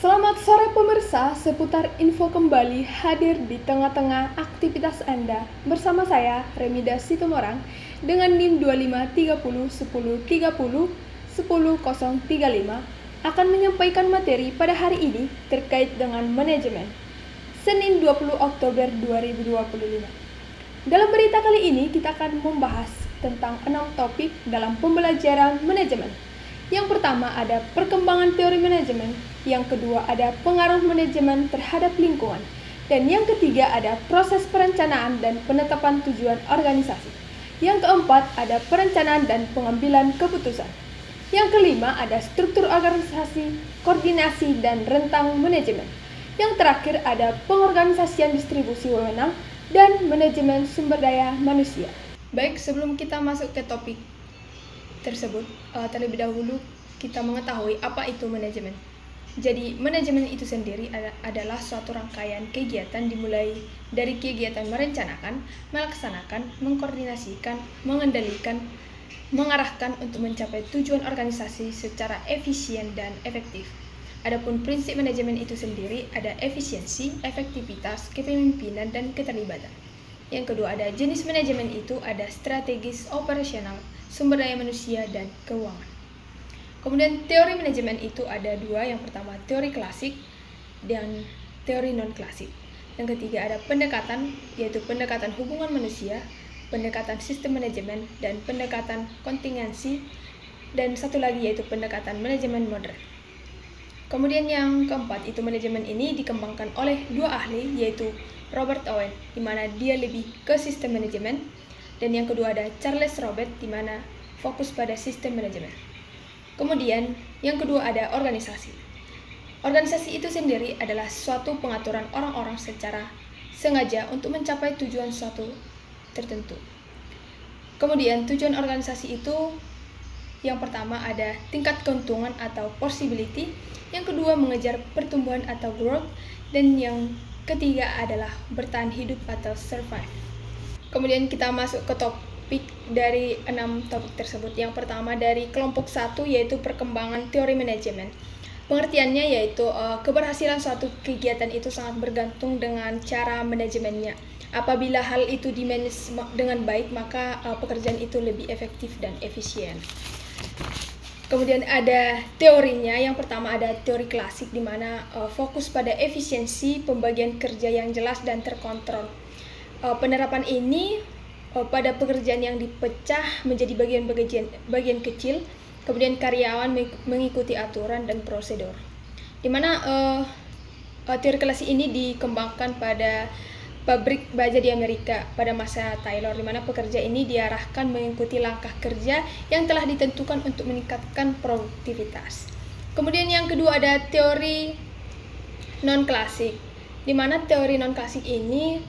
Selamat sore pemirsa, seputar info kembali hadir di tengah-tengah aktivitas Anda bersama saya Remida Situmorang dengan NIM 253010301035 akan menyampaikan materi pada hari ini terkait dengan manajemen. Senin 20 Oktober 2025. Dalam berita kali ini kita akan membahas tentang 6 topik dalam pembelajaran manajemen. Yang pertama ada perkembangan teori manajemen, yang kedua ada pengaruh manajemen terhadap lingkungan, dan yang ketiga ada proses perencanaan dan penetapan tujuan organisasi. Yang keempat ada perencanaan dan pengambilan keputusan. Yang kelima ada struktur organisasi, koordinasi dan rentang manajemen. Yang terakhir ada pengorganisasian distribusi wewenang dan manajemen sumber daya manusia. Baik, sebelum kita masuk ke topik tersebut, terlebih dahulu kita mengetahui apa itu manajemen. Jadi, manajemen itu sendiri adalah suatu rangkaian kegiatan dimulai dari kegiatan merencanakan, melaksanakan, mengkoordinasikan, mengendalikan, mengarahkan untuk mencapai tujuan organisasi secara efisien dan efektif. Adapun prinsip manajemen itu sendiri ada efisiensi, efektivitas, kepemimpinan, dan keterlibatan. Yang kedua ada jenis manajemen itu ada strategis, operasional, sumber daya manusia, dan keuangan. Kemudian teori manajemen itu ada dua, yang pertama teori klasik dan teori non-klasik. Yang ketiga ada pendekatan, yaitu pendekatan hubungan manusia, pendekatan sistem manajemen, dan pendekatan kontingensi, dan satu lagi yaitu pendekatan manajemen modern. Kemudian yang keempat itu manajemen ini dikembangkan oleh dua ahli, yaitu Robert Owen, di mana dia lebih ke sistem manajemen, dan yang kedua ada Charles Robert, di mana fokus pada sistem manajemen. Kemudian yang kedua ada organisasi. Organisasi itu sendiri adalah suatu pengaturan orang-orang secara sengaja untuk mencapai tujuan suatu tertentu. Kemudian tujuan organisasi itu yang pertama ada tingkat keuntungan atau possibility, yang kedua mengejar pertumbuhan atau growth, dan yang ketiga adalah bertahan hidup atau survive. Kemudian kita masuk ke topik dari 6 topik tersebut. Yang pertama dari kelompok 1 yaitu perkembangan teori manajemen. Pengertiannya yaitu keberhasilan suatu kegiatan itu sangat bergantung dengan cara manajemennya. Apabila hal itu dimanage dengan baik, maka pekerjaan itu lebih efektif dan efisien. Kemudian ada teorinya, yang pertama ada teori klasik di mana fokus pada efisiensi, pembagian kerja yang jelas dan terkontrol. Penerapan ini pada pekerjaan yang dipecah menjadi bagian kecil, kemudian karyawan mengikuti aturan dan prosedur. Di mana teori klasik ini dikembangkan pada pabrik baja di Amerika pada masa Taylor, di mana pekerja ini diarahkan mengikuti langkah kerja yang telah ditentukan untuk meningkatkan produktivitas. Kemudian yang kedua ada teori non-klasik, di mana teori non-klasik ini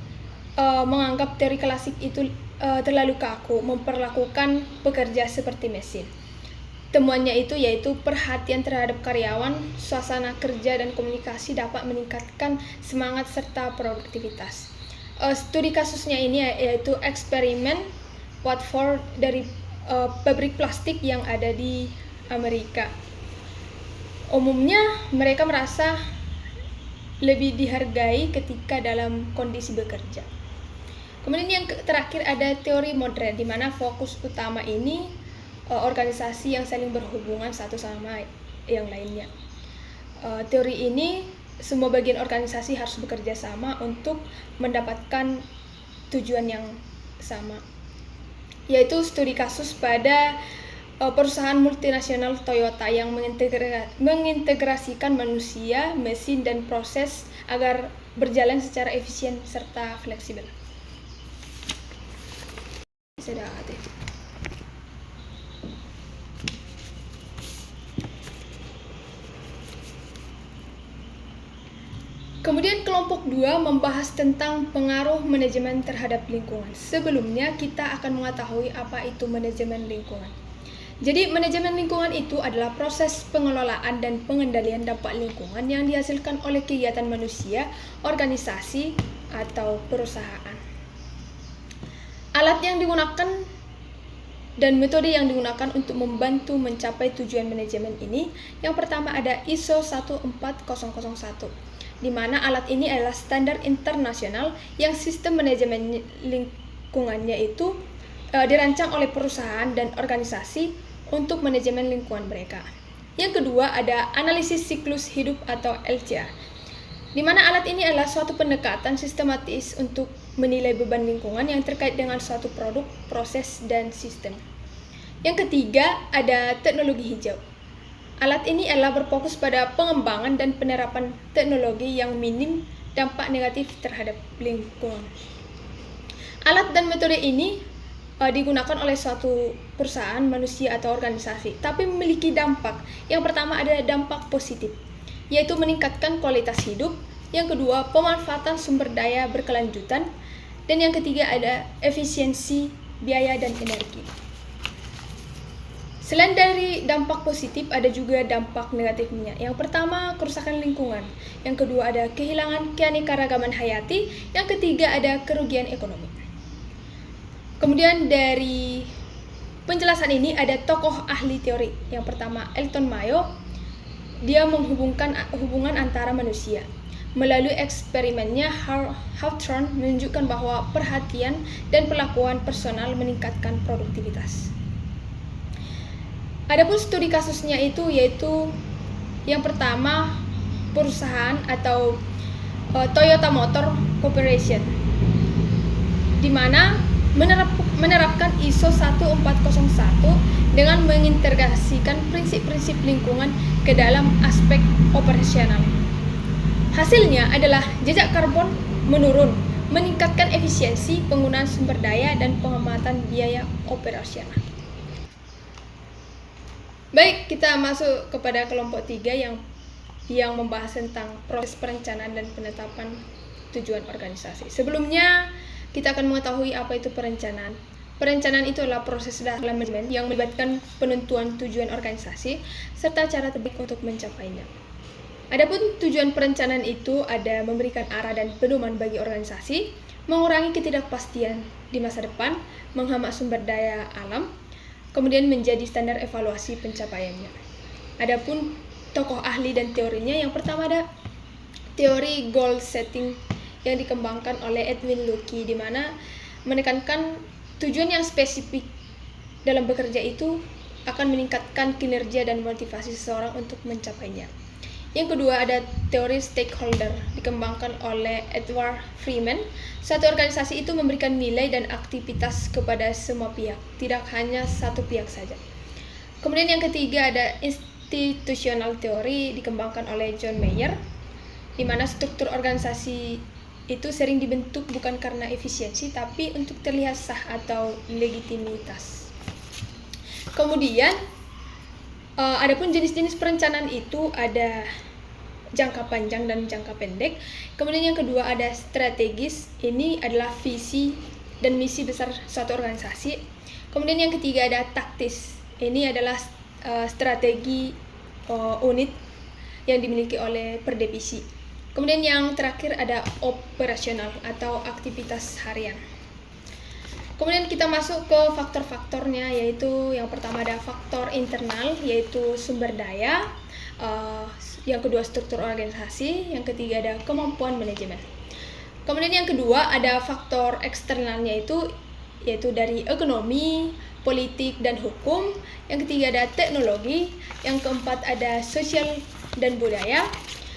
menganggap teori klasik itu terlalu kaku, memperlakukan pekerja seperti mesin. Temuannya itu yaitu perhatian terhadap karyawan, suasana kerja, dan komunikasi dapat meningkatkan semangat serta produktivitas. Studi kasusnya ini yaitu eksperimen Watford dari pabrik plastik yang ada di Amerika. Umumnya mereka merasa lebih dihargai ketika dalam kondisi bekerja. Kemudian yang terakhir ada teori modern, di mana fokus utama ini organisasi yang saling berhubungan satu sama yang lainnya. Teori ini semua bagian organisasi harus bekerja sama untuk mendapatkan tujuan yang sama. Yaitu studi kasus pada perusahaan multinasional Toyota yang mengintegrasikan manusia, mesin, dan proses agar berjalan secara efisien serta fleksibel. Kemudian kelompok 2 membahas tentang pengaruh manajemen terhadap lingkungan. Sebelumnya kita akan mengetahui apa itu manajemen lingkungan. Jadi manajemen lingkungan itu adalah proses pengelolaan dan pengendalian dampak lingkungan yang dihasilkan oleh kegiatan manusia, organisasi, atau perusahaan. Alat yang digunakan dan metode yang digunakan untuk membantu mencapai tujuan manajemen ini. Yang pertama ada ISO 14001, di mana alat ini adalah standar internasional yang sistem manajemen lingkungannya itu dirancang oleh perusahaan dan organisasi untuk manajemen lingkungan mereka. Yang kedua ada analisis siklus hidup atau LCA, di mana alat ini adalah suatu pendekatan sistematis untuk menilai beban lingkungan yang terkait dengan suatu produk, proses, dan sistem. Yang ketiga ada teknologi hijau. Alat ini adalah berfokus pada pengembangan dan penerapan teknologi yang minim dampak negatif terhadap lingkungan. Alat dan metode ini digunakan oleh suatu perusahaan, manusia, atau organisasi, tapi memiliki dampak. Yang pertama ada dampak positif, yaitu meningkatkan kualitas hidup. Yang kedua, pemanfaatan sumber daya berkelanjutan. Dan yang ketiga ada efisiensi biaya dan energi. Selain dari dampak positif, ada juga dampak negatifnya. Yang pertama, kerusakan lingkungan. Yang kedua ada kehilangan keanekaragaman hayati. Yang ketiga ada kerugian ekonomi. Kemudian dari penjelasan ini ada tokoh ahli teori. Yang pertama Elton Mayo, dia menghubungkan hubungan antara manusia. Melalui eksperimennya, Hawthorne menunjukkan bahwa perhatian dan perlakuan personal meningkatkan produktivitas. Adapun studi kasusnya itu yaitu yang pertama perusahaan atau Toyota Motor Corporation, di mana menerapkan ISO 14001 dengan mengintegrasikan prinsip-prinsip lingkungan ke dalam aspek operasional. Hasilnya adalah jejak karbon menurun, meningkatkan efisiensi penggunaan sumber daya dan penghematan biaya operasional. Baik, kita masuk kepada kelompok 3 yang membahas tentang proses perencanaan dan penetapan tujuan organisasi. Sebelumnya, kita akan mengetahui apa itu perencanaan. Perencanaan itu adalah proses dalam manajemen yang melibatkan penentuan tujuan organisasi serta cara terbaik untuk mencapainya. Adapun tujuan perencanaan itu ada memberikan arah dan pedoman bagi organisasi, mengurangi ketidakpastian di masa depan, menghemat sumber daya alam, kemudian menjadi standar evaluasi pencapaiannya. Adapun tokoh ahli dan teorinya, yang pertama ada teori goal setting yang dikembangkan oleh Edwin Lucky, di mana menekankan tujuan yang spesifik dalam bekerja itu akan meningkatkan kinerja dan motivasi seseorang untuk mencapainya. Yang kedua ada teori stakeholder, dikembangkan oleh Edward Freeman. Satu organisasi itu memberikan nilai dan aktivitas kepada semua pihak, tidak hanya satu pihak saja. Kemudian yang ketiga ada institutional theory, dikembangkan oleh John Mayer, di mana struktur organisasi itu sering dibentuk bukan karena efisiensi, tapi untuk terlihat sah atau legitimitas. Kemudian, adapun jenis-jenis perencanaan itu ada jangka panjang dan jangka pendek. Kemudian yang kedua ada strategis, ini adalah visi dan misi besar suatu organisasi. Kemudian yang ketiga ada taktis, ini adalah strategi unit yang dimiliki oleh per divisi. Kemudian yang terakhir ada operasional atau aktivitas harian. Kemudian kita masuk ke faktor-faktornya, yaitu yang pertama ada faktor internal, yaitu sumber daya, yang kedua struktur organisasi, yang ketiga ada kemampuan manajemen. Kemudian yang kedua ada faktor eksternalnya, yaitu dari ekonomi, politik, dan hukum. Yang ketiga ada teknologi, yang keempat ada sosial dan budaya.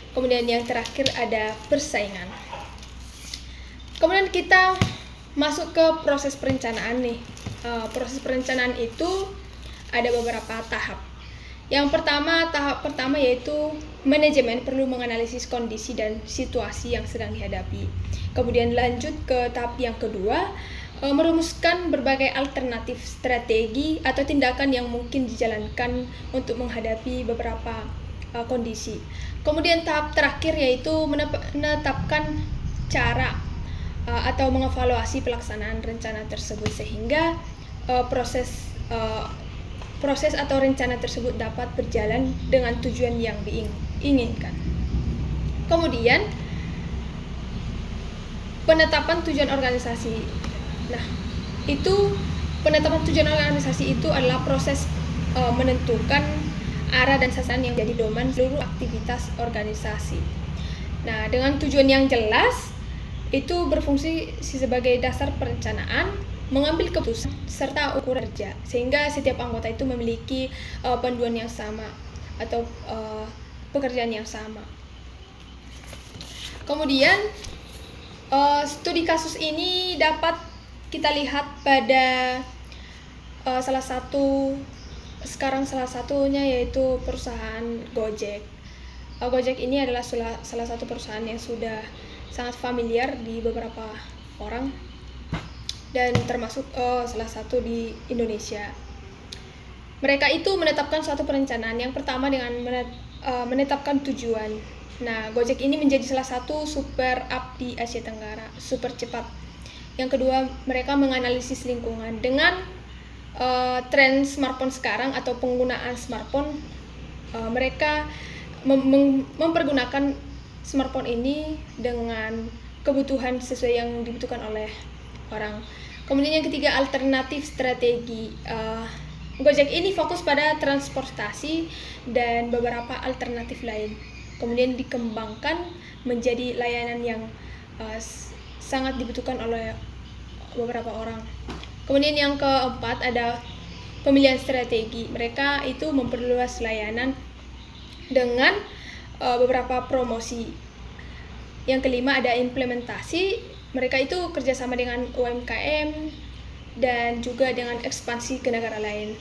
Kemudian yang terakhir ada persaingan. Kemudian kita masuk ke proses perencanaan nih. Proses perencanaan itu ada beberapa tahap. Yang pertama, tahap pertama yaitu manajemen perlu menganalisis kondisi dan situasi yang sedang dihadapi. Kemudian lanjut ke tahap yang kedua, merumuskan berbagai alternatif strategi atau tindakan yang mungkin dijalankan untuk menghadapi beberapa kondisi. Kemudian tahap terakhir yaitu menetapkan cara atau mengevaluasi pelaksanaan rencana tersebut sehingga proses atau rencana tersebut dapat berjalan dengan tujuan yang diinginkan. Kemudian penetapan tujuan organisasi. Nah, itu Penetapan tujuan organisasi itu adalah proses menentukan arah dan sasaran yang jadi domain seluruh aktivitas organisasi. Nah, dengan tujuan yang jelas, itu berfungsi sebagai dasar perencanaan, mengambil keputusan, serta ukuran kerja, sehingga setiap anggota itu memiliki panduan yang sama atau pekerjaan yang sama. Kemudian, studi kasus ini dapat kita lihat pada salah satunya yaitu perusahaan Gojek. Gojek ini adalah salah satu perusahaan yang sudah sangat familiar di beberapa orang dan termasuk salah satu di Indonesia. Mereka itu menetapkan suatu perencanaan. Yang pertama dengan menetapkan tujuan. Nah, Gojek ini menjadi salah satu super app di Asia Tenggara, super cepat. Yang kedua, mereka menganalisis lingkungan. Dengan tren smartphone sekarang atau penggunaan smartphone, mereka mempergunakan smartphone ini dengan kebutuhan sesuai yang dibutuhkan oleh orang. Kemudian yang ketiga, alternatif strategi. Gojek ini fokus pada transportasi dan beberapa alternatif lain. Kemudian dikembangkan menjadi layanan yang sangat dibutuhkan oleh beberapa orang. Kemudian yang keempat ada pemilihan strategi. Mereka itu memperluas layanan dengan beberapa promosi. Yang kelima ada implementasi. Mereka itu kerjasama dengan UMKM dan juga dengan ekspansi ke negara lain.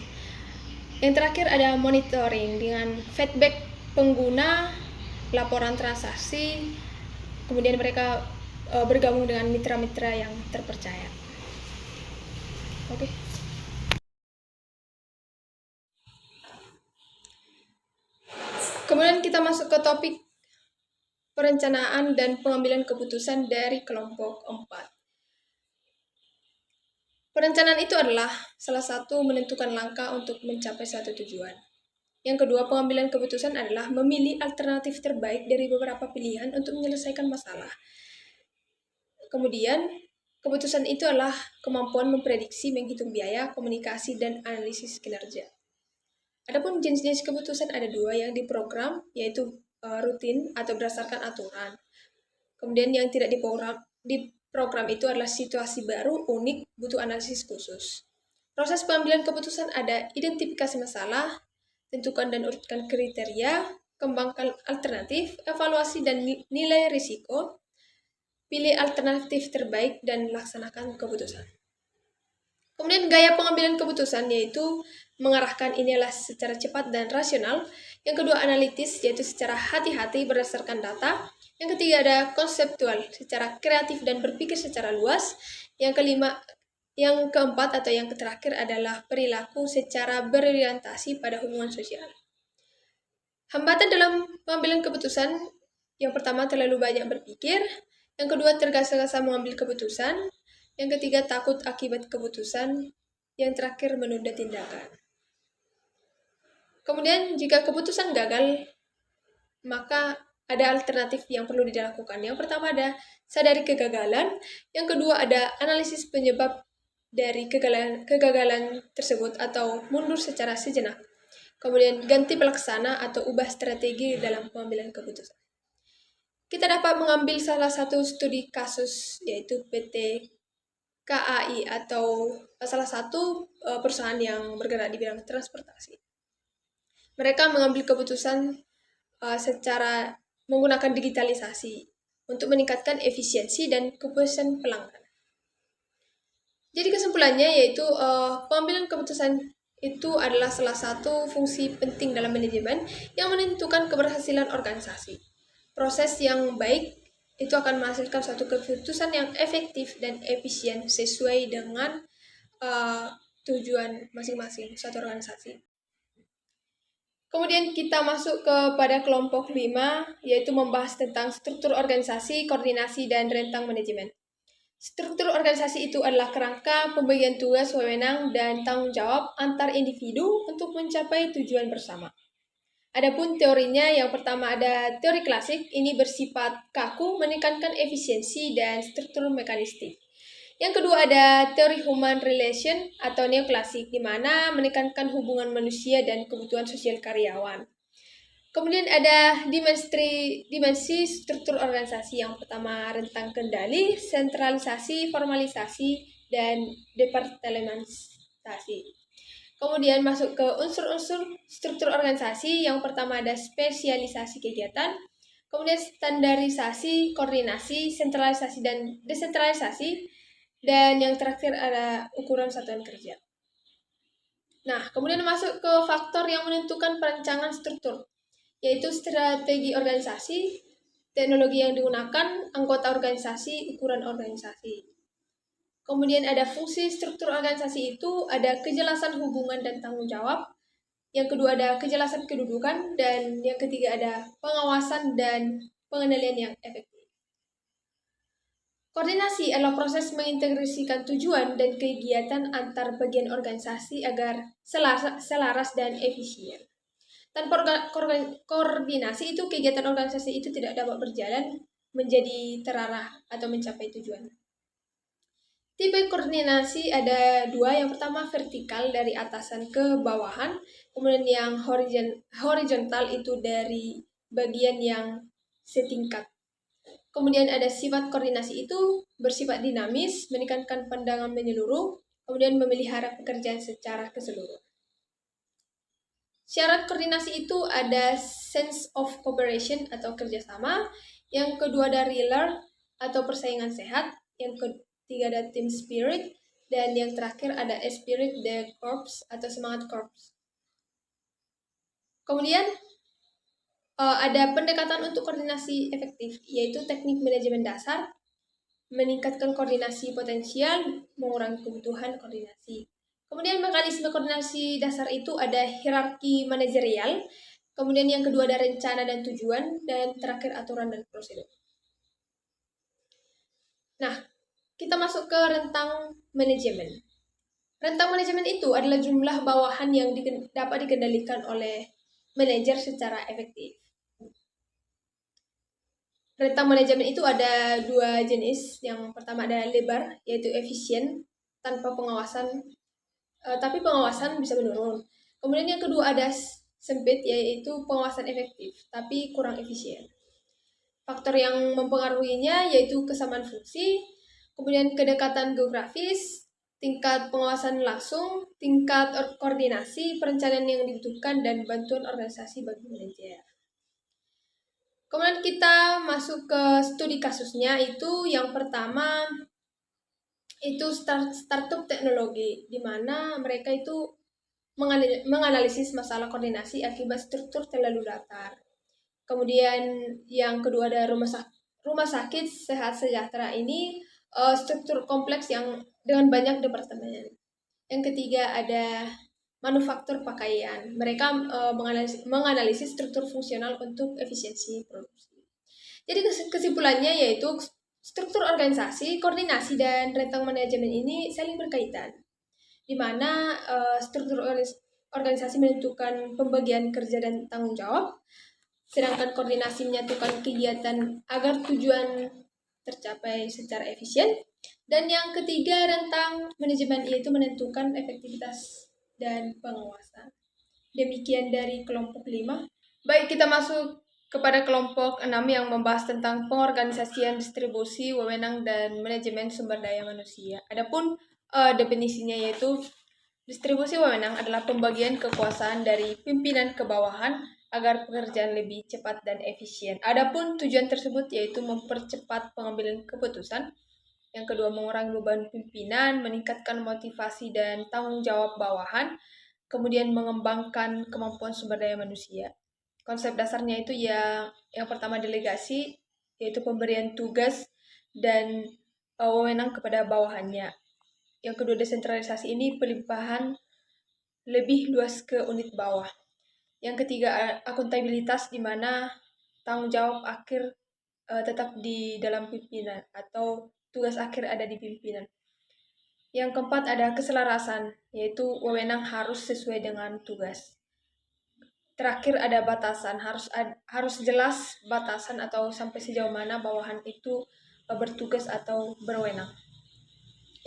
Yang terakhir ada monitoring dengan feedback pengguna, laporan transaksi. Kemudian mereka bergabung dengan mitra-mitra yang terpercaya. Oke. Kemudian kita masuk ke topik perencanaan dan pengambilan keputusan dari kelompok 4. Perencanaan itu adalah salah satu menentukan langkah untuk mencapai suatu tujuan. Yang kedua, pengambilan keputusan adalah memilih alternatif terbaik dari beberapa pilihan untuk menyelesaikan masalah. Kemudian, keputusan itu adalah kemampuan memprediksi, menghitung biaya, komunikasi, dan analisis kinerja. Adapun jenis-jenis keputusan ada dua, yang diprogram, yaitu rutin atau berdasarkan aturan. Kemudian yang tidak diprogram itu adalah situasi baru, unik, butuh analisis khusus. Proses pengambilan keputusan ada identifikasi masalah, tentukan dan urutkan kriteria, kembangkan alternatif, evaluasi dan nilai risiko, pilih alternatif terbaik, dan laksanakan keputusan. Kemudian gaya pengambilan keputusan yaitu mengarahkan inilah secara cepat dan rasional. Yang kedua analitis yaitu secara hati-hati berdasarkan data. Yang ketiga ada konseptual secara kreatif dan berpikir secara luas. Yang keempat atau yang terakhir adalah perilaku secara berorientasi pada hubungan sosial. Hambatan dalam pengambilan keputusan, yang pertama terlalu banyak berpikir. Yang kedua tergesa-gesa mengambil keputusan. Yang ketiga, takut akibat keputusan. Yang terakhir, menunda tindakan. Kemudian, jika keputusan gagal, maka ada alternatif yang perlu dilakukan. Yang pertama ada sadari kegagalan. Yang kedua ada analisis penyebab dari kegagalan tersebut atau mundur secara sejenak. Kemudian ganti pelaksana atau ubah strategi dalam pengambilan keputusan. Kita dapat mengambil salah satu studi kasus yaitu PT KAI atau salah satu perusahaan yang bergerak di bidang transportasi. Mereka mengambil keputusan secara menggunakan digitalisasi untuk meningkatkan efisiensi dan kepuasan pelanggan. Jadi kesimpulannya yaitu pengambilan keputusan itu adalah salah satu fungsi penting dalam manajemen yang menentukan keberhasilan organisasi. Proses yang baik itu akan menghasilkan suatu keputusan yang efektif dan efisien sesuai dengan tujuan masing-masing suatu organisasi. Kemudian kita masuk kepada kelompok 5, yaitu membahas tentang struktur organisasi, koordinasi, dan rentang manajemen. Struktur organisasi itu adalah kerangka pembagian tugas, wewenang, dan tanggung jawab antar individu untuk mencapai tujuan bersama. Adapun teorinya, yang pertama ada teori klasik, ini bersifat kaku, menekankan efisiensi dan struktur mekanistik. Yang kedua ada teori human relation atau neoklasik, di mana menekankan hubungan manusia dan kebutuhan sosial karyawan. Kemudian ada dimensi struktur organisasi. Yang pertama rentang kendali, sentralisasi, formalisasi, dan departementasi. Kemudian masuk ke unsur-unsur struktur organisasi. Yang pertama ada spesialisasi kegiatan, kemudian standarisasi, koordinasi, sentralisasi, dan desentralisasi, dan yang terakhir ada ukuran satuan kerja. Nah, kemudian masuk ke faktor yang menentukan perancangan struktur, yaitu strategi organisasi, teknologi yang digunakan, anggota organisasi, ukuran organisasi. Kemudian ada fungsi struktur organisasi itu ada kejelasan hubungan dan tanggung jawab. Yang kedua ada kejelasan kedudukan, dan yang ketiga ada pengawasan dan pengendalian yang efektif. Koordinasi adalah proses mengintegrasikan tujuan dan kegiatan antar bagian organisasi agar selaras dan efisien. Tanpa koordinasi itu kegiatan organisasi itu tidak dapat berjalan menjadi terarah atau mencapai tujuan. Tipe koordinasi ada dua. Yang pertama vertikal, dari atasan ke bawahan. Kemudian yang horizontal itu dari bagian yang setingkat. Kemudian ada sifat koordinasi itu bersifat dinamis, menekankan pandangan menyeluruh, kemudian memelihara pekerjaan secara keseluruhan. Syarat koordinasi itu ada sense of cooperation atau kerjasama. Yang kedua ada relay atau persaingan sehat. Yang ketiga ada team spirit. Dan yang terakhir ada esprit de corps atau semangat korps. Kemudian ada pendekatan untuk koordinasi efektif, yaitu teknik manajemen dasar, meningkatkan koordinasi potensial, mengurangi kebutuhan koordinasi. Kemudian mekanisme koordinasi dasar itu ada hierarki manajerial, kemudian yang kedua ada rencana dan tujuan, dan terakhir aturan dan prosedur. Nah, kita masuk ke rentang manajemen. Rentang manajemen itu adalah jumlah bawahan yang dapat dikendalikan oleh manajer secara efektif. Rentang manajemen itu ada dua jenis. Yang pertama ada lebar, yaitu efisien tanpa pengawasan, tapi pengawasan bisa menurun. Kemudian yang kedua ada sempit, yaitu pengawasan efektif tapi kurang efisien. Faktor yang mempengaruhinya yaitu kesamaan fungsi, kemudian kedekatan geografis, tingkat pengawasan langsung, tingkat koordinasi, perencanaan yang dibutuhkan, dan bantuan organisasi bagi manajer. Kemudian kita masuk ke studi kasusnya. Itu yang pertama itu startup teknologi, di mana mereka itu menganalisis masalah koordinasi akibat struktur terlalu datar. Kemudian yang kedua ada rumah sakit sehat sejahtera. Ini struktur kompleks yang dengan banyak departemen. Yang ketiga ada manufaktur pakaian. Mereka menganalisis struktur fungsional untuk efisiensi produksi. Jadi kesimpulannya yaitu struktur organisasi, koordinasi, dan rentang manajemen ini saling berkaitan, di mana struktur organisasi menentukan pembagian kerja dan tanggung jawab, sedangkan koordinasi menyatukan kegiatan agar tujuan tercapai secara efisien, dan yang ketiga rentang manajemen yaitu menentukan efektivitas dan pengawasan. Demikian dari kelompok 5. Baik, kita masuk kepada kelompok 6 yang membahas tentang pengorganisasian, distribusi, wewenang, dan manajemen sumber daya manusia. Adapun definisinya yaitu distribusi wewenang adalah pembagian kekuasaan dari pimpinan ke bawahan agar pekerjaan lebih cepat dan efisien. Adapun tujuan tersebut yaitu mempercepat pengambilan keputusan. Yang kedua, mengurangi beban pimpinan, meningkatkan motivasi dan tanggung jawab bawahan, kemudian mengembangkan kemampuan sumber daya manusia. Konsep dasarnya itu yang pertama delegasi, yaitu pemberian tugas dan wewenang kepada bawahannya. Yang kedua desentralisasi, ini pelimpahan lebih luas ke unit bawah. Yang ketiga akuntabilitas, di mana tanggung jawab akhir tetap di dalam pimpinan atau tugas akhir ada di pimpinan. Yang keempat ada keselarasan, yaitu wewenang harus sesuai dengan tugas. Terakhir ada batasan, harus jelas batasan atau sampai sejauh mana bawahan itu bertugas atau berwenang.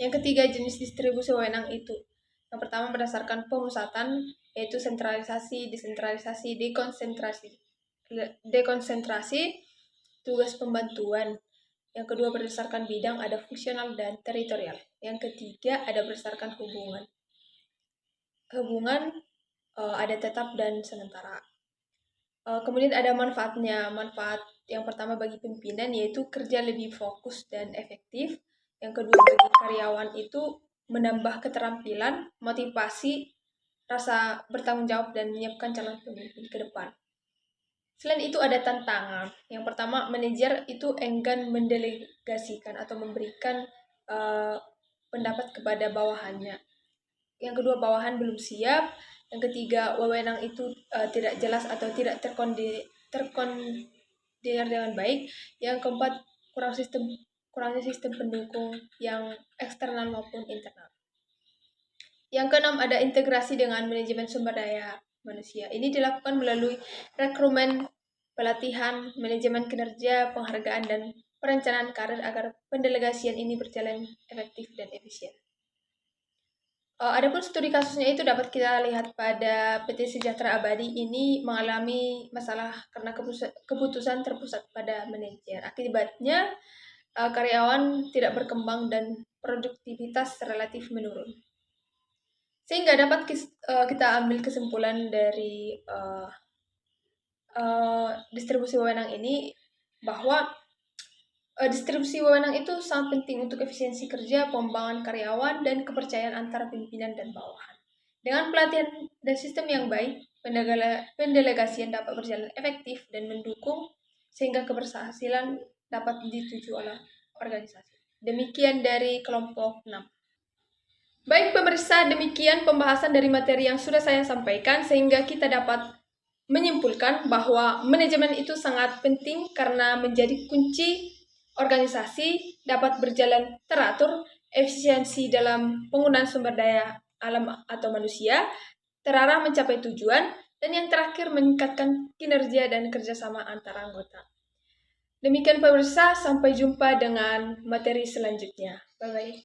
Yang ketiga, jenis distribusi wewenang itu. Yang pertama berdasarkan pemusatan, yaitu sentralisasi, desentralisasi, dekonsentrasi, tugas pembantuan. Yang kedua berdasarkan bidang, ada fungsional dan teritorial. Yang ketiga ada berdasarkan hubungan. Ada tetap dan sementara. Kemudian ada manfaatnya. Manfaat yang pertama bagi pimpinan yaitu kerja lebih fokus dan efektif. Yang kedua bagi karyawan itu menambah keterampilan, motivasi, rasa bertanggung jawab dan menyiapkan calon pemimpin ke depan. Selain itu ada tantangan. Yang pertama, manajer itu enggan mendelegasikan atau memberikan pendapat kepada bawahannya. Yang kedua, bawahan belum siap. Yang ketiga, wewenang itu tidak jelas atau tidak terkoordinir dengan baik. Yang keempat, kurangnya sistem pendukung yang eksternal maupun internal. Yang keenam, ada integrasi dengan manajemen sumber daya manusia. Ini dilakukan melalui rekrutmen, pelatihan, manajemen kinerja, penghargaan, dan perencanaan karir agar pendelegasian ini berjalan efektif dan efisien. Adapun studi kasusnya itu dapat kita lihat pada PT Sejahtera Abadi ini mengalami masalah karena keputusan terpusat pada manajer. Akibatnya karyawan tidak berkembang dan produktivitas relatif menurun. Sehingga dapat kita ambil kesimpulan dari distribusi wewenang ini bahwa distribusi wewenang itu sangat penting untuk efisiensi kerja, pengembangan karyawan, dan kepercayaan antara pimpinan dan bawahan. Dengan pelatihan dan sistem yang baik, pendelegasian dapat berjalan efektif dan mendukung sehingga keberhasilan dapat dituju oleh organisasi. Demikian dari kelompok 6. Baik pemirsa, demikian pembahasan dari materi yang sudah saya sampaikan sehingga kita dapat menyimpulkan bahwa manajemen itu sangat penting karena menjadi kunci organisasi dapat berjalan teratur, efisiensi dalam penggunaan sumber daya alam atau manusia, terarah mencapai tujuan, dan yang terakhir meningkatkan kinerja dan kerjasama antara anggota. Demikian pemirsa, sampai jumpa dengan materi selanjutnya. Bye-bye.